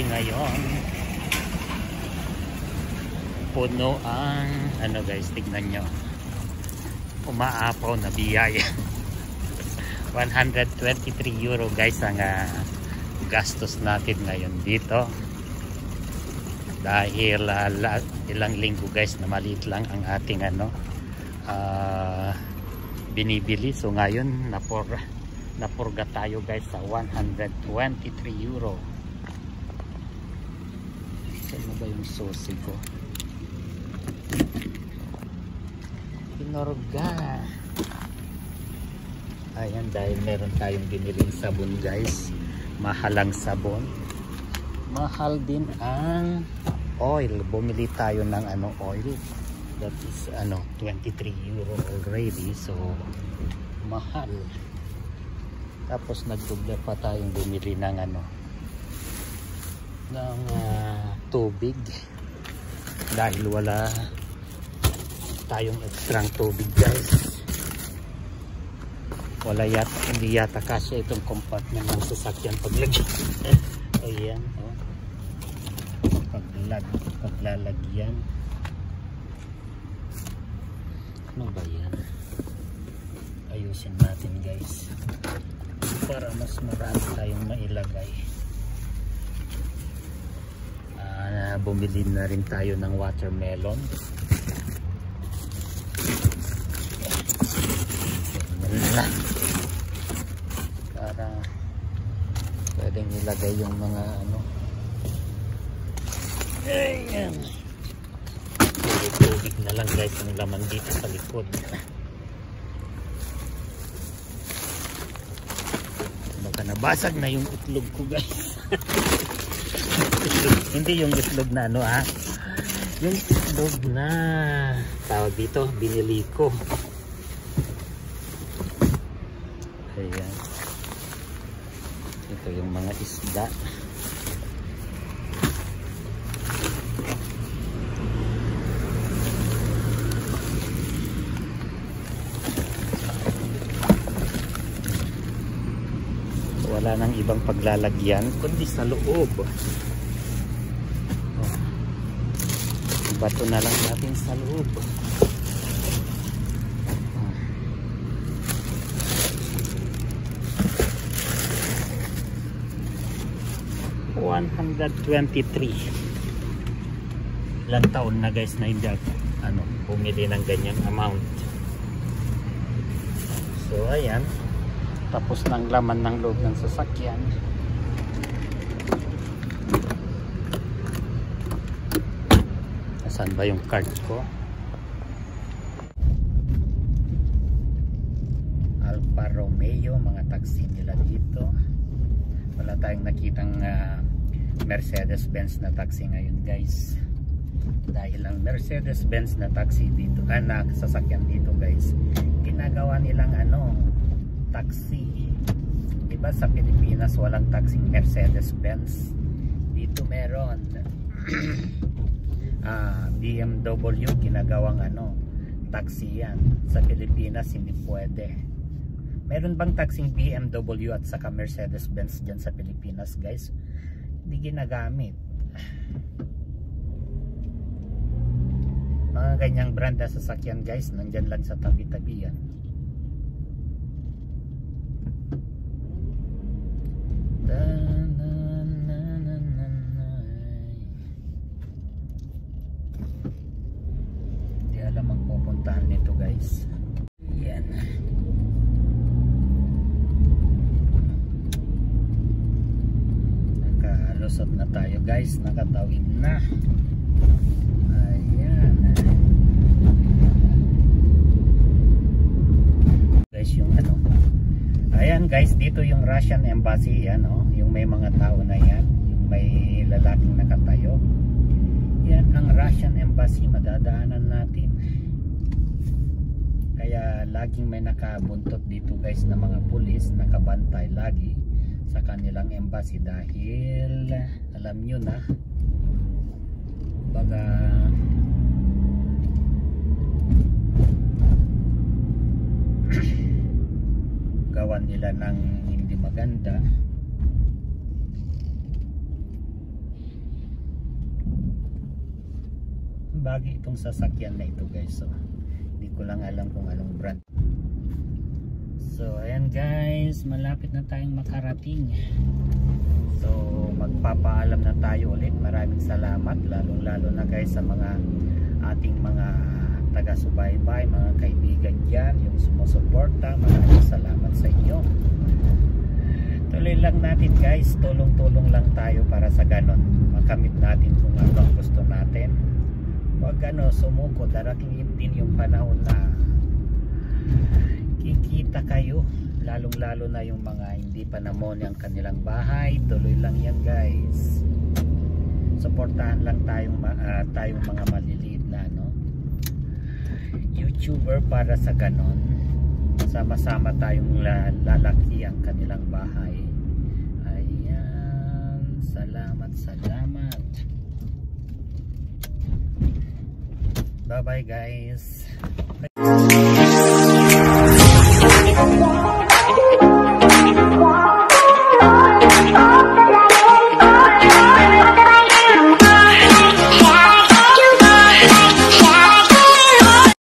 nangyayari ngayon. Puno ang ano guys, tignan nyo, umaapaw na biyaya. 123 euro guys ang gastos natin ngayon dito dahil ilang linggo guys na maliit lang ang ating binibili. So ngayon napurga tayo guys sa 123 euro. Ano ba yung susi ko? Pinurga. Ayan, dahil meron tayong biniling sabon guys. Mahalang sabon. Mahal din ang oil. Bumili tayo ng oil. That is 23 euro already. So mahal. Tapos nagdugda pa tayong bumili ng tubig. Dahil wala tayong extra tubig guys. Wala yata, hindi yata kasi itong compartment ng sasakyan paglagyan. Ayan, oh. Paglalagyan. Ano ba yan? Ayusin natin guys para mas marami tayong mailagay. Bumili na rin tayo ng watermelon. Para pwedeng nilagay yung mga ayan, tubig na lang guys ang laman dito sa likod. Baka nabasag na yung itlog ko guys. Hindi yung itlog na yung itlog na tawag dito, binili ko. Ayan. Ito yung mga isda. Wala nang ibang paglalagyan kundi sa loob. Bato na lang natin sa loob. 123. Ilang taon na guys na hindi bumili ng ganyang amount. So ayan, tapos ng laman ng loob ng sasakyan. Saan ba yung card ko? Alfa Romeo, mga taxi nila dito. Wala tayong nakitang Mercedes-Benz na taxi ngayon guys. Dahil ang Mercedes-Benz na taxi dito, na sasakyan dito guys, ginagawa nilang taxi. Diba sa Pilipinas walang taxing Mercedes-Benz? Dito meron. BMW ginagawang taxi yan. Sa Pilipinas hindi pwede. Meron bang taxing BMW at saka Mercedes-Benz dyan sa Pilipinas guys? Hindi ginagamit. Mga ganyang brand na sasakyan guys, nandyan lang sa tabi-tabi yan. Hindi alam ang pupuntahan nito guys. Yan. Nakalusot na tayo guys, nakatawid na. Ayan. Guys, yung ayan guys, dito yung Russian Embassy, yan yung may mga tao na yan, yung may lalaking nakatayo. Yan ang Russian Embassy, madadaanan natin. Kaya laging may nakabuntot dito guys na mga pulis, nakabantay lagi sa kanilang embassy dahil alam nyo na baga gawan nila ng hindi maganda. bagay itong sasakyan na ito guys. So hindi ko lang alam kung anong brand. So ayan guys, malapit na tayong makarating. So magpapaalam na tayo ulit. Maraming salamat lalong lalo na guys sa mga ating mga taga-subaybay, mga kaibigan dyan, yung sumusuporta. Maraming salamat sa inyo. Tuloy lang natin guys, tulong-tulong lang tayo para sa ganon makamit natin kung ano ang gusto natin. Huwag sumuko, darating din yung panahon na kikita kayo, lalong lalo na yung mga hindi pa namoni ang kanilang bahay. Tuloy lang yan guys, suportahan lang tayong mga maliliit na YouTuber para sa ganon sama-sama tayong lalaki ang kanilang bahay. Ayan, salamat. Bye bye guys.